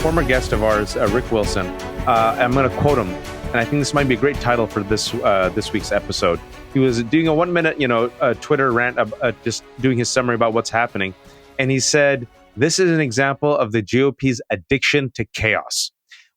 former guest of ours, Rick Wilson. I'm going to quote him, and I think this might be a great title for this week's episode. He was doing a 1 minute, Twitter rant, just doing his summary about what's happening, and he said, "This is an example of the GOP's addiction to chaos.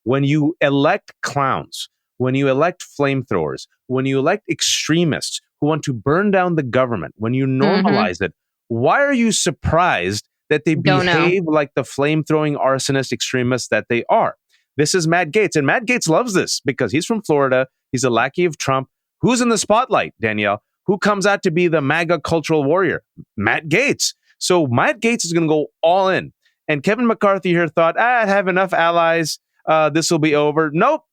When you elect clowns, when you elect flamethrowers, when you elect extremists who want to burn down the government, when you normalize it, why are you surprised that they behave like the flame-throwing arsonist extremists that they are?" This is Matt Gaetz, and Matt Gaetz loves this because he's from Florida. He's a lackey of Trump. Who's in the spotlight, Danielle? Who comes out to be the MAGA cultural warrior? Matt Gaetz. So Matt Gaetz is going to go all in. And Kevin McCarthy here thought, I have enough allies. This will be over. Nope.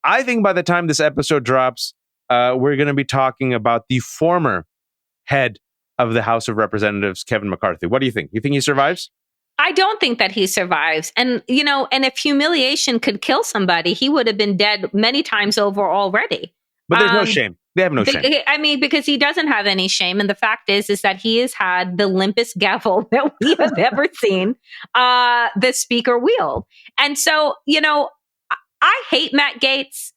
I think by the time this episode drops, we're going to be talking about the former head of the House of Representatives, Kevin McCarthy. What do you think? You think he survives? I don't think that he survives. And, and if humiliation could kill somebody, he would have been dead many times over already. But there's no shame. They have no shame. I mean, because he doesn't have any shame. And the fact is that he has had the limpest gavel that we have ever seen the speaker wield. And so, I hate Matt Gaetz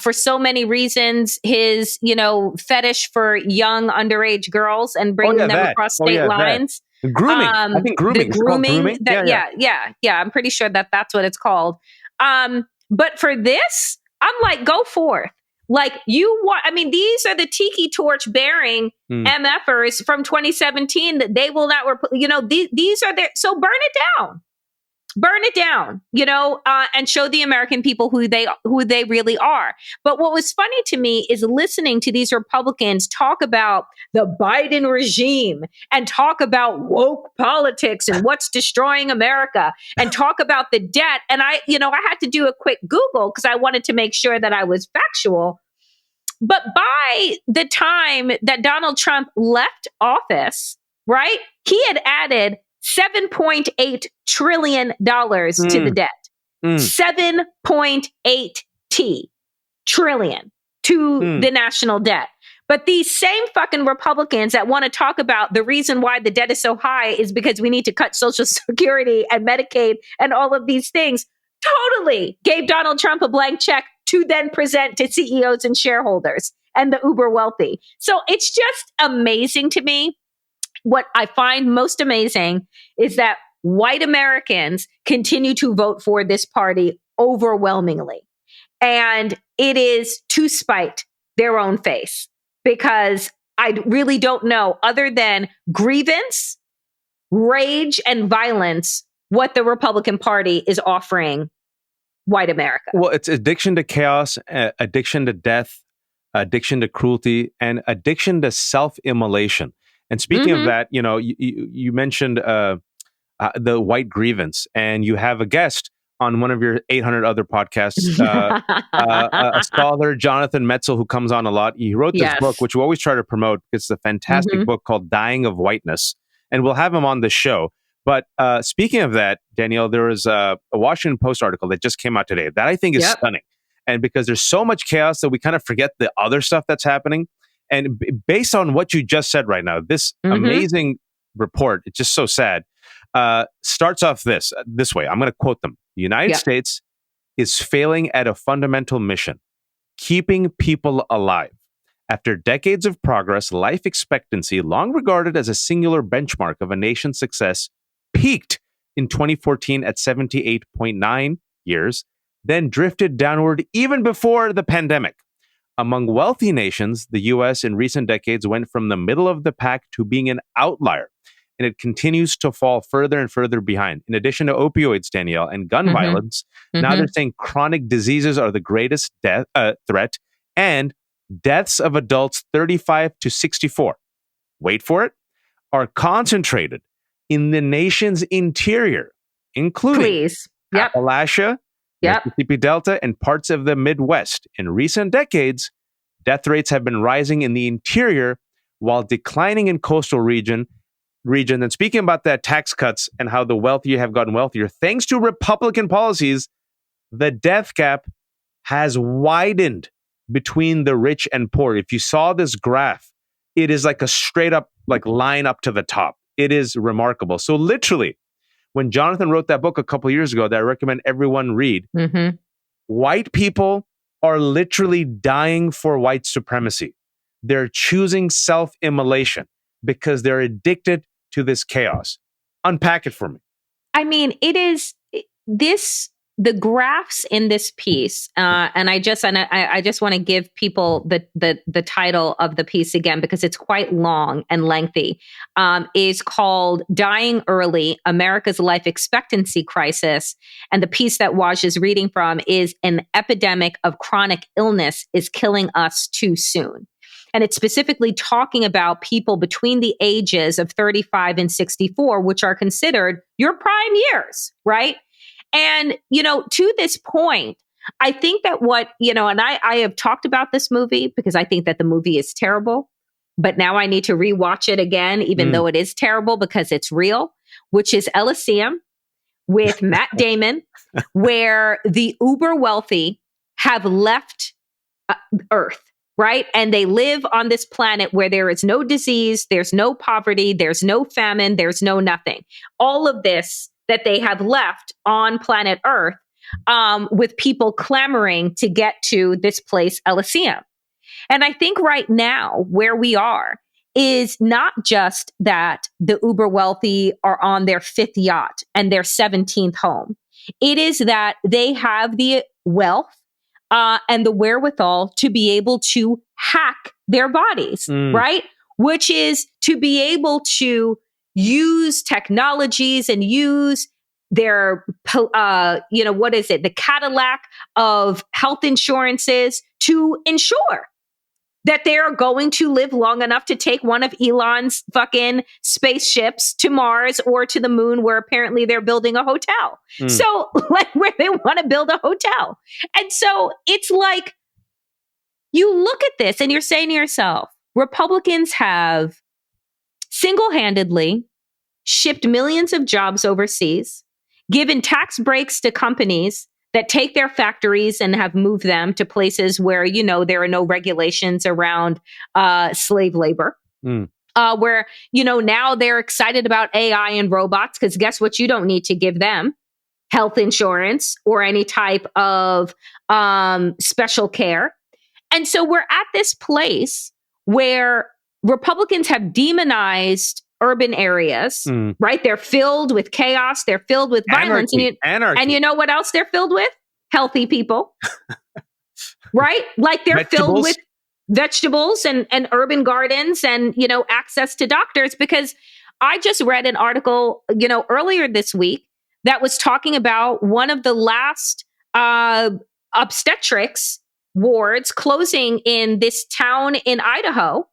for so many reasons. His, fetish for young underage girls and bringing them across state lines. Grooming. I think grooming. The grooming. Yeah. I'm pretty sure that that's what it's called. But for this, I'm like, go forth. Like these are the tiki torch bearing MFers from 2017 that they will not, these are their, so burn it down, and show the American people who they really are. But what was funny to me is listening to these Republicans talk about the Biden regime and talk about woke politics and what's destroying America and talk about the debt. And I had to do a quick Google because I wanted to make sure that I was factual. But by the time that Donald Trump left office, right, he had added $7.8 trillion to the debt. 7.8 trillion to the national debt. But these same fucking Republicans that want to talk about the reason why the debt is so high is because we need to cut Social Security and Medicaid and all of these things totally gave Donald Trump a blank check to then present to CEOs and shareholders and the uber wealthy. So it's just amazing to me. What I find most amazing is that white Americans continue to vote for this party overwhelmingly. And it is to spite their own face, because I really don't know, other than grievance, rage, and violence, what the Republican Party is offering white America. Well, it's addiction to chaos, addiction to death, addiction to cruelty, and addiction to self-immolation. And speaking of that, you mentioned the white grievance, and you have a guest on one of your 800 other podcasts, a scholar, Jonathan Metzl, who comes on a lot. He wrote this book, which we always try to promote. It's a fantastic book called Dying of Whiteness, and we'll have him on the show. But speaking of that, Danielle, there was a Washington Post article that just came out today that I think is stunning. And because there's so much chaos that we kind of forget the other stuff that's happening. And based on what you just said right now, this amazing report, it's just so sad, starts off this way. I'm going to quote them. The United States is failing at a fundamental mission, keeping people alive. After decades of progress, life expectancy, long regarded as a singular benchmark of a nation's success, peaked in 2014 at 78.9 years, then drifted downward even before the pandemic. Among wealthy nations, the U.S. in recent decades went from the middle of the pack to being an outlier, and it continues to fall further and further behind. In addition to opioids, Danielle, and gun violence, now they're saying chronic diseases are the greatest threat, and deaths of adults 35 to 64, wait for it, are concentrated in the nation's interior, including Appalachia, Mississippi Delta, and parts of the Midwest. In recent decades, death rates have been rising in the interior while declining in coastal region. And speaking about that tax cuts and how the wealthy have gotten wealthier, thanks to Republican policies, the death gap has widened between the rich and poor. If you saw this graph, it is like a straight up line up to the top. It is remarkable. So literally, when Jonathan wrote that book a couple years ago that I recommend everyone read, white people are literally dying for white supremacy. They're choosing self-immolation because they're addicted to this chaos. Unpack it for me. I mean, it is the graphs in this piece, and I just want to give people the title of the piece again because it's quite long and lengthy. Is called "Dying Early: America's Life Expectancy Crisis," and the piece that Waj is reading from is "An Epidemic of Chronic Illness is Killing Us Too Soon." And it's specifically talking about people between the ages of 35 and 64, which are considered your prime years, right? And, to this point, I think that and I have talked about this movie because I think that the movie is terrible, but now I need to rewatch it again, even though it is terrible because it's real, which is Elysium with Matt Damon, where the uber wealthy have left Earth. Right? And they live on this planet where there is no disease, there's no poverty, there's no famine, there's no nothing. All of this that they have left on planet Earth, with people clamoring to get to this place, Elysium. And I think right now where we are is not just that the uber wealthy are on their 5th yacht and their 17th home. It is that they have the wealth and the wherewithal to be able to hack their bodies, right? Which is to be able to use technologies and use their, the Cadillac of health insurances to ensure that they're going to live long enough to take one of Elon's fucking spaceships to Mars or to the moon, where apparently they're building a hotel. So, where they want to build a hotel. And so it's like, you look at this and you're saying to yourself, Republicans have single-handedly shipped millions of jobs overseas, given tax breaks to companies that take their factories and have moved them to places where, there are no regulations around slave labor. Where, now they're excited about AI and robots because guess what? You don't need to give them health insurance or any type of special care. And so we're at this place where Republicans have demonized urban areas, right? They're filled with chaos. They're filled with violence. Anarchy. And you know what else they're filled with? Healthy people, right? Like they're filled with vegetables and urban gardens and, access to doctors. Because I just read an article, earlier this week that was talking about one of the last obstetrics wards closing in this town in Idaho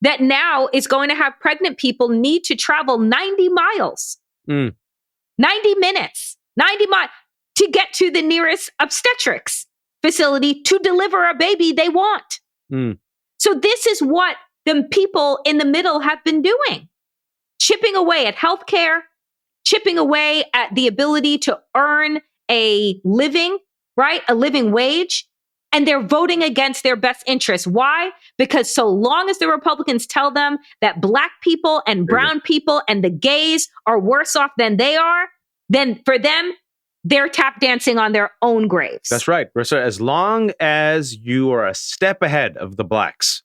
that now is going to have pregnant people need to travel 90 miles, 90 minutes, 90 miles to get to the nearest obstetrics facility to deliver a baby they want. So this is what the people in the middle have been doing, chipping away at healthcare, chipping away at the ability to earn a living, right? A living wage. And they're voting against their best interests. Why? Because so long as the Republicans tell them that Black people and brown people and the gays are worse off than they are, then for them, they're tap dancing on their own graves. That's right. So as long as you are a step ahead of the Blacks,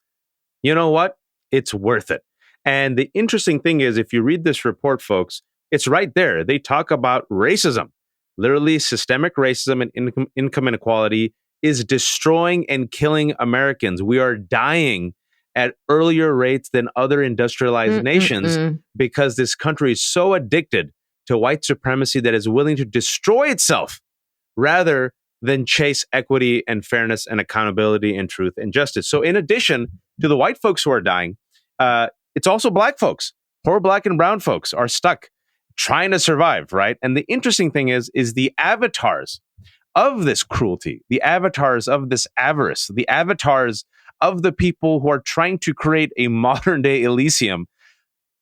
you know what? It's worth it. And the interesting thing is, if you read this report, folks, it's right there. They talk about racism, literally systemic racism and income inequality is destroying and killing Americans. We are dying at earlier rates than other industrialized nations because this country is so addicted to white supremacy that is willing to destroy itself rather than chase equity and fairness and accountability and truth and justice. So in addition to the white folks who are dying, it's also Black folks. Poor Black and brown folks are stuck trying to survive, right? And the interesting thing is the avatars of this cruelty, the avatars of this avarice, the avatars of the people who are trying to create a modern day Elysium,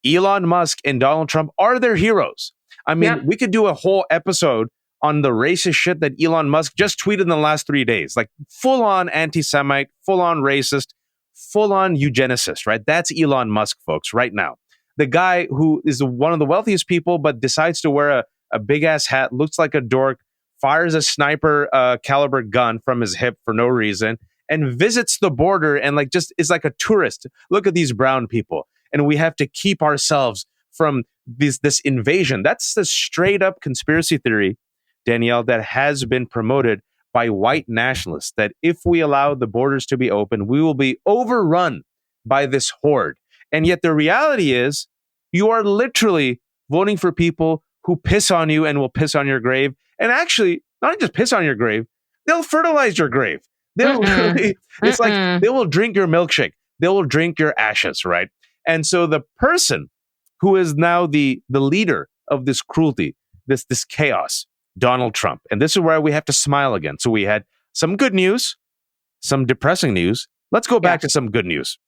Elon Musk and Donald Trump are their heroes. I mean, we could do a whole episode on the racist shit that Elon Musk just tweeted in the last 3 days, like full on anti-Semite, full on racist, full on eugenicist, right? That's Elon Musk, folks, right now. The guy who is one of the wealthiest people, but decides to wear a big ass hat, looks like a dork, fires a sniper caliber gun from his hip for no reason, and visits the border and like just is like a tourist. Look at these brown people, and we have to keep ourselves from this invasion. That's the straight up conspiracy theory, Danielle, that has been promoted by white nationalists, that if we allow the borders to be open, we will be overrun by this horde. And yet the reality is you are literally voting for people who piss on you and will piss on your grave. And actually, not just piss on your grave, they'll fertilize your grave. They'll literally, it's like they will drink your milkshake. They will drink your ashes, right? And so the person who is now the leader of this cruelty, this chaos, Donald Trump. And this is where we have to smile again. So we had some good news, some depressing news. Let's go back to some good news.